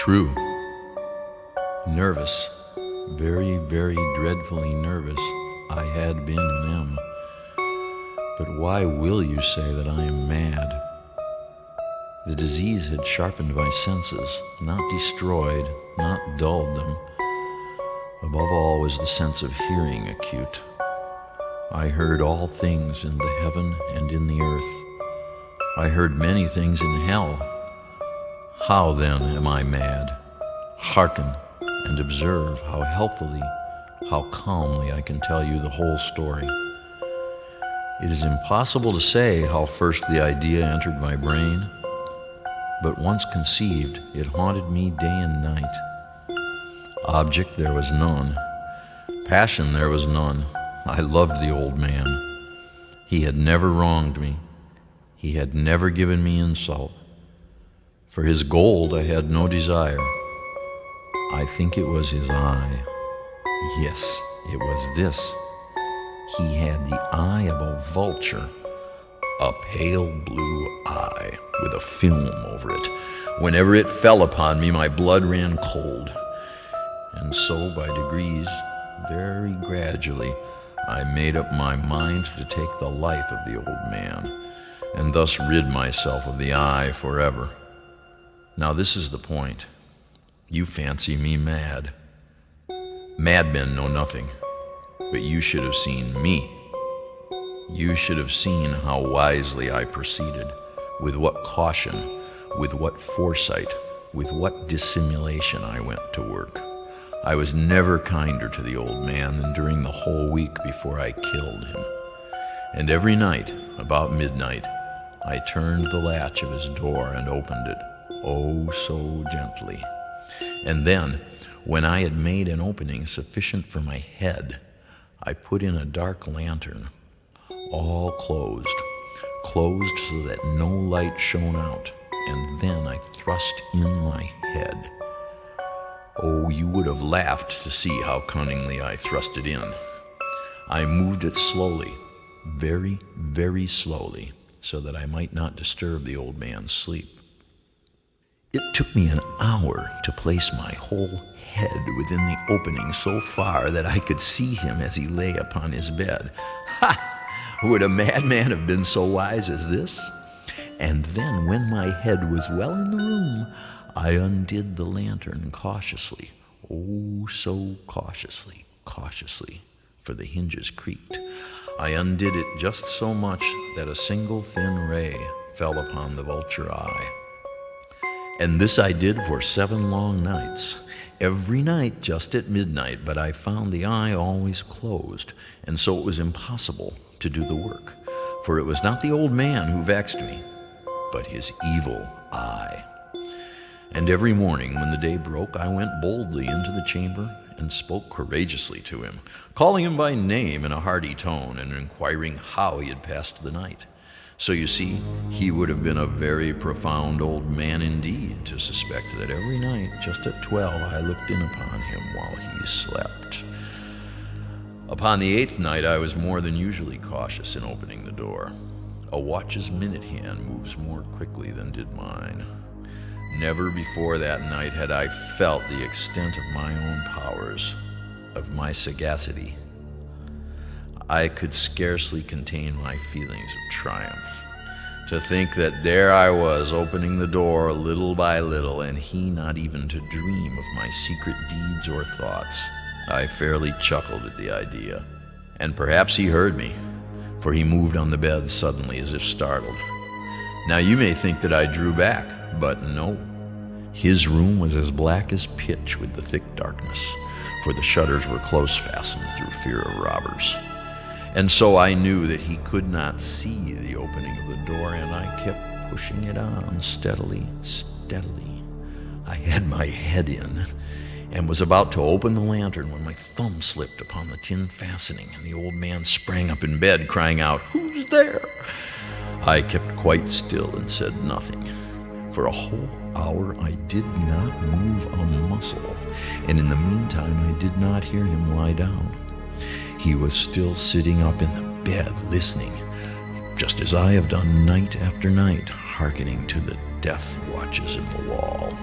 True. Nervous, very, very dreadfully nervous, I had been and am. But why will you say that I am mad? The disease had sharpened my senses, not destroyed, not dulled them. Above all was the sense of hearing acute. I heard all things in the heaven and in the earth. I heard many things in hell. How then am I mad? Hearken and observe how healthily, how calmly I can tell you the whole story. It is impossible to say how first the idea entered my brain, but once conceived, it haunted me day and night. Object there was none. Passion there was none. I loved the old man. He had never wronged me. He had never given me insult. For his gold I had no desire. I think it was his eye. Yes, it was this. He had the eye of a vulture, a pale blue eye with a film over it. Whenever it fell upon me, my blood ran cold. And so, by degrees, very gradually, I made up my mind to take the life of the old man, and thus rid myself of the eye forever. Now this is the point. You fancy me mad. Madmen know nothing, but you should have seen me. You should have seen how wisely I proceeded, with what caution, with what foresight, with what dissimulation I went to work. I was never kinder to the old man than during the whole week before I killed him. And every night, about midnight, I turned the latch of his door and opened it, oh so gently. And then, when I had made an opening sufficient for my head, I put in a dark lantern, all closed so that no light shone out, and then I thrust in my head. Oh, you would have laughed to see how cunningly I thrust it in. I moved it slowly, very, very slowly, so that I might not disturb the old man's sleep. It took me an hour to place my whole head within the opening so far that I could see him as he lay upon his bed. Ha! Would a madman have been so wise as this? And then, when my head was well in the room, I undid the lantern cautiously, oh so cautiously, for the hinges creaked. I undid it just so much that a single thin ray fell upon the vulture eye. And this I did for 7 long nights, every night just at midnight, but I found the eye always closed, and so it was impossible to do the work, for it was not the old man who vexed me, but his evil eye. And every morning when the day broke, I went boldly into the chamber and spoke courageously to him, calling him by name in a hearty tone and inquiring how he had passed the night. So you see, he would have been a very profound old man indeed to suspect that every night, just at 12, I looked in upon him while he slept. Upon the 8th night, I was more than usually cautious in opening the door. A watch's minute hand moves more quickly than did mine. Never before that night had I felt the extent of my own powers, of my sagacity. I could scarcely contain my feelings of triumph. To think that there I was opening the door little by little, and he not even to dream of my secret deeds or thoughts. I fairly chuckled at the idea, and perhaps he heard me, for he moved on the bed suddenly as if startled. Now you may think that I drew back, but no. His room was as black as pitch with the thick darkness, for the shutters were close fastened through fear of robbers. And so I knew that he could not see the opening of the door, and I kept pushing it on steadily. I had my head in and was about to open the lantern when my thumb slipped upon the tin fastening, and the old man sprang up in bed, crying out, "Who's there?" I kept quite still and said nothing. For a whole hour I did not move a muscle, and in the meantime I did not hear him lie down. He was still sitting up in the bed, listening, just as I have done night after night, hearkening to the death watches in the wall.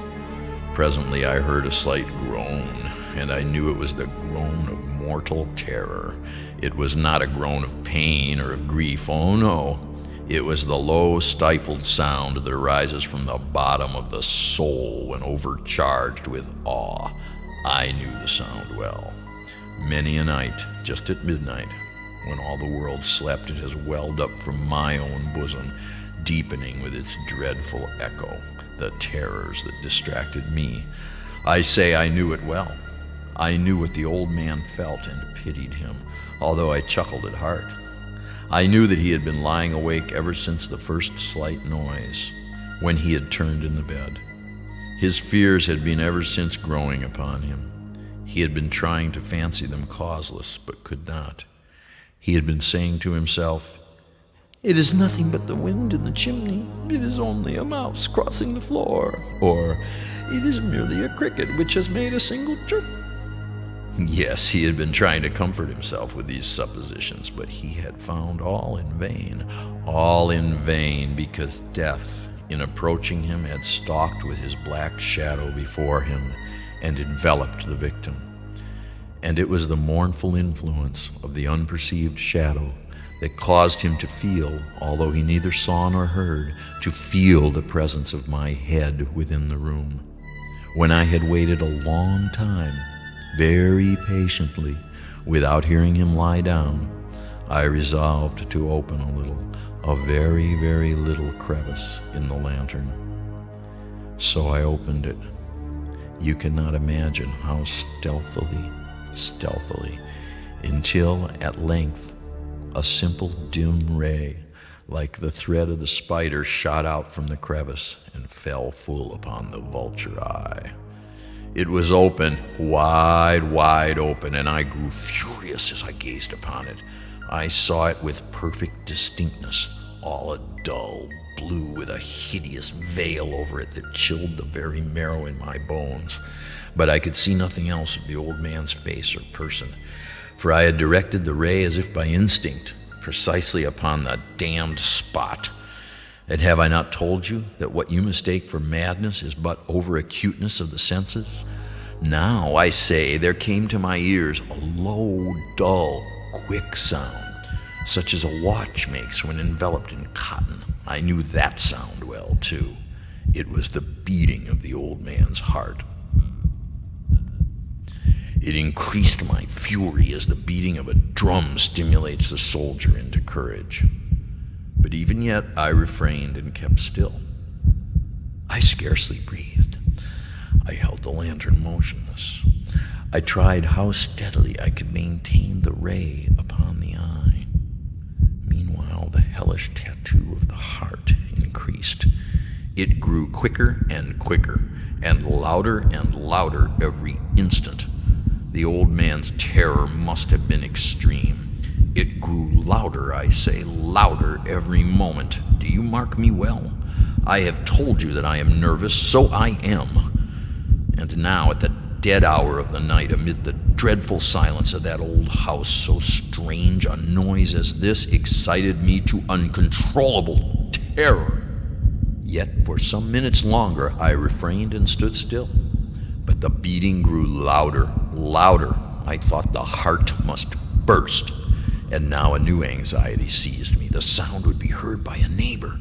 presently I heard a slight groan, and I knew it was the groan of mortal terror. It was not a groan of pain or of grief, oh no. It was the low, stifled sound that arises from the bottom of the soul when overcharged with awe. I knew the sound well. Many a night, just at midnight, when all the world slept, it has welled up from my own bosom, deepening with its dreadful echo the terrors that distracted me. I say I knew it well. I knew what the old man felt and pitied him, although I chuckled at heart. I knew that he had been lying awake ever since the first slight noise, when he had turned in the bed. His fears had been ever since growing upon him. He had been trying to fancy them causeless, but could not. He had been saying to himself, "It is nothing but the wind in the chimney. It is only a mouse crossing the floor." Or, "It is merely a cricket which has made a single chirp." Yes, he had been trying to comfort himself with these suppositions, but he had found all in vain, because death, in approaching him, had stalked with his black shadow before him and enveloped the victim. And it was the mournful influence of the unperceived shadow that caused him to feel, although he neither saw nor heard, to feel the presence of my head within the room. When I had waited a long time, very patiently, without hearing him lie down, I resolved to open a very, very little crevice in the lantern. So I opened it. You cannot imagine how stealthily, until at length a simple dim ray, like the thread of the spider, shot out from the crevice and fell full upon the vulture eye. It was open, wide open, and I grew furious as I gazed upon it. I saw it with perfect distinctness, all a dull blue with a hideous veil over it that chilled the very marrow in my bones. But I could see nothing else of the old man's face or person, for I had directed the ray as if by instinct, precisely upon the damned spot. And have I not told you that what you mistake for madness is but over-acuteness of the senses? Now, I say, there came to my ears a low, dull, quick sound, such as a watch makes when enveloped in cotton. I knew that sound well, too. It was the beating of the old man's heart. It increased my fury as the beating of a drum stimulates the soldier into courage. But even yet I refrained and kept still. I scarcely breathed. I held the lantern motionless. I tried how steadily I could maintain the ray upon the eye. Meanwhile, the hellish tattoo of the heart increased. It grew quicker and quicker, and louder every instant. The old man's terror must have been extreme. It grew louder, I say, louder every moment. Do you mark me well? I have told you that I am nervous, so I am. And now, at the dead hour of the night, amid the dreadful silence of that old house, so strange a noise as this excited me to uncontrollable terror. Yet for some minutes longer I refrained and stood still. But the beating grew louder. I thought the heart must burst. And now a new anxiety seized me. The sound would be heard by a neighbor.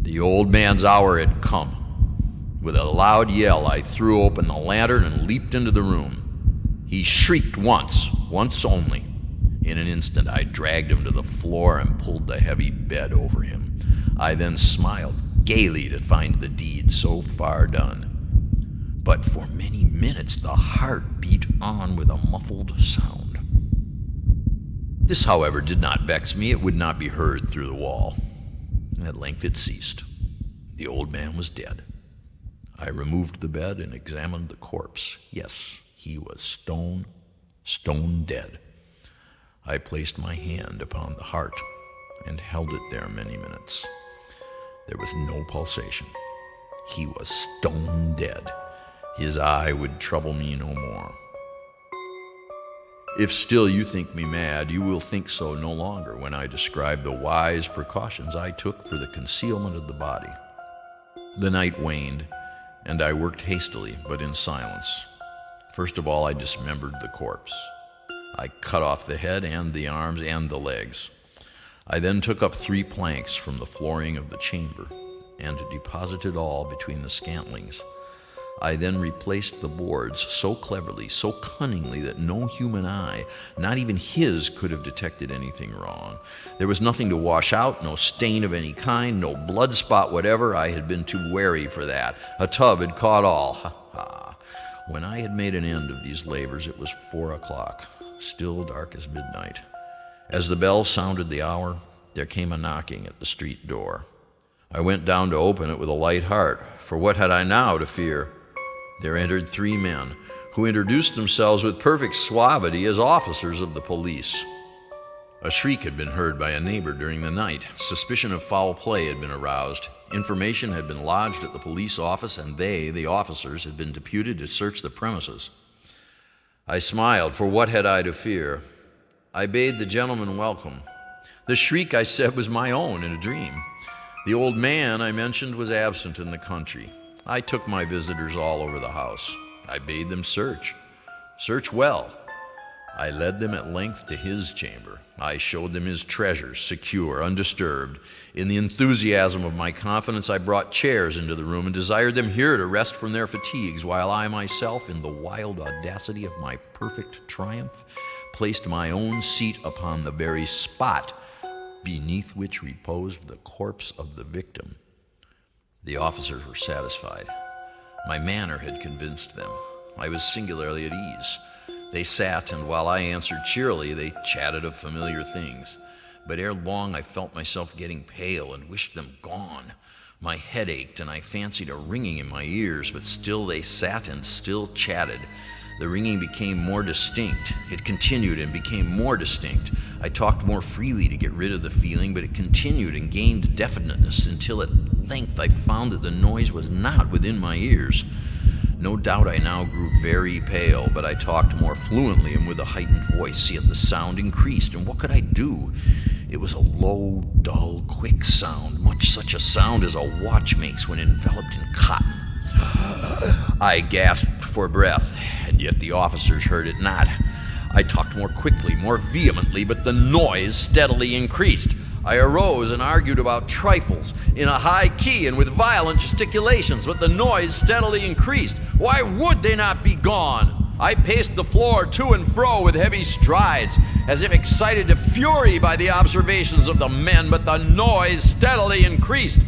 The old man's hour had come. With a loud yell, I threw open the lantern and leaped into the room. He shrieked once only. In an instant, I dragged him to the floor and pulled the heavy bed over him. I then smiled gaily to find the deed so far done. But for many minutes, the heart beat on with a muffled sound. This, however, did not vex me. It would not be heard through the wall. At length it ceased. The old man was dead. I removed the bed and examined the corpse. Yes, he was stone dead. I placed my hand upon the heart and held it there many minutes. There was no pulsation. He was stone dead. His eye would trouble me no more. If still you think me mad, you will think so no longer when I describe the wise precautions I took for the concealment of the body. The night waned, and I worked hastily, but in silence. First of all, I dismembered the corpse. I cut off the head and the arms and the legs. I then took up 3 planks from the flooring of the chamber and deposited all between the scantlings. I then replaced the boards so cleverly, so cunningly, that no human eye, not even his, could have detected anything wrong. There was nothing to wash out, no stain of any kind, no blood spot whatever. I had been too wary for that. A tub had caught all. Ha ha. When I had made an end of these labors, it was 4 o'clock, still dark as midnight. As the bell sounded the hour, there came a knocking at the street door. I went down to open it with a light heart, for what had I now to fear? There entered 3 men, who introduced themselves with perfect suavity as officers of the police. A shriek had been heard by a neighbor during the night. Suspicion of foul play had been aroused. Information had been lodged at the police office, and they, the officers, had been deputed to search the premises. I smiled, for what had I to fear? I bade the gentleman welcome. The shriek, I said, was my own in a dream. The old man I mentioned was absent in the country. I took my visitors all over the house. I bade them search well. I led them at length to his chamber. I showed them his treasures, secure, undisturbed. In the enthusiasm of my confidence, I brought chairs into the room and desired them here to rest from their fatigues, while I myself, in the wild audacity of my perfect triumph, placed my own seat upon the very spot beneath which reposed the corpse of the victim. The officers were satisfied. My manner had convinced them. I was singularly at ease. They sat, and while I answered cheerily, they chatted of familiar things. But ere long I felt myself getting pale and wished them gone. My head ached, and I fancied a ringing in my ears, but still they sat and still chatted. The ringing became more distinct. It continued and became more distinct. I talked more freely to get rid of the feeling, but it continued and gained definiteness until at length I found that the noise was not within my ears. No doubt I now grew very pale, but I talked more fluently and with a heightened voice, yet the sound increased, and what could I do? It was a low, dull, quick sound, much such a sound as a watch makes when enveloped in cotton. I gasped for breath, and yet the officers heard it not. I talked more quickly, more vehemently, but the noise steadily increased. I arose and argued about trifles in a high key and with violent gesticulations, but the noise steadily increased. Why would they not be gone? I paced the floor to and fro with heavy strides, as if excited to fury by the observations of the men, but the noise steadily increased.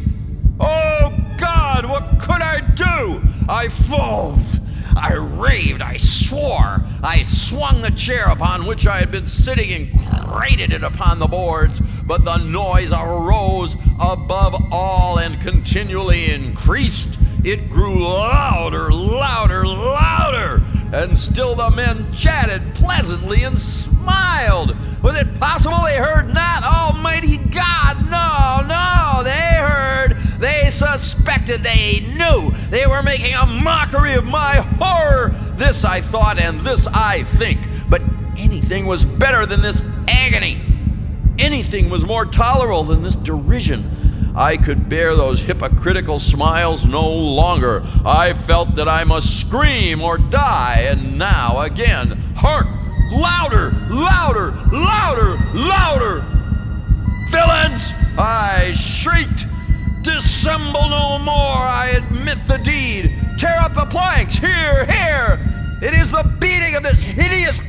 Oh, God, what could I do? I foamed. I raved. I swore. I swung the chair upon which I had been sitting and grated it upon the boards, but the noise arose above all and continually increased. It grew louder, louder, louder, and still the men chatted pleasantly and smiled. Was it possible they heard not? Almighty God, no, they heard. They suspected, they knew. They were making a mockery of my horror. This I thought, and this I think. But anything was better than this agony. Anything was more tolerable than this derision. I could bear those hypocritical smiles no longer. I felt that I must scream or die, and now again, hark! Louder, louder, louder, louder! Villains! I shrieked. Dissemble no more, I admit the deed. Tear up the planks, here! It is the beating of this hideous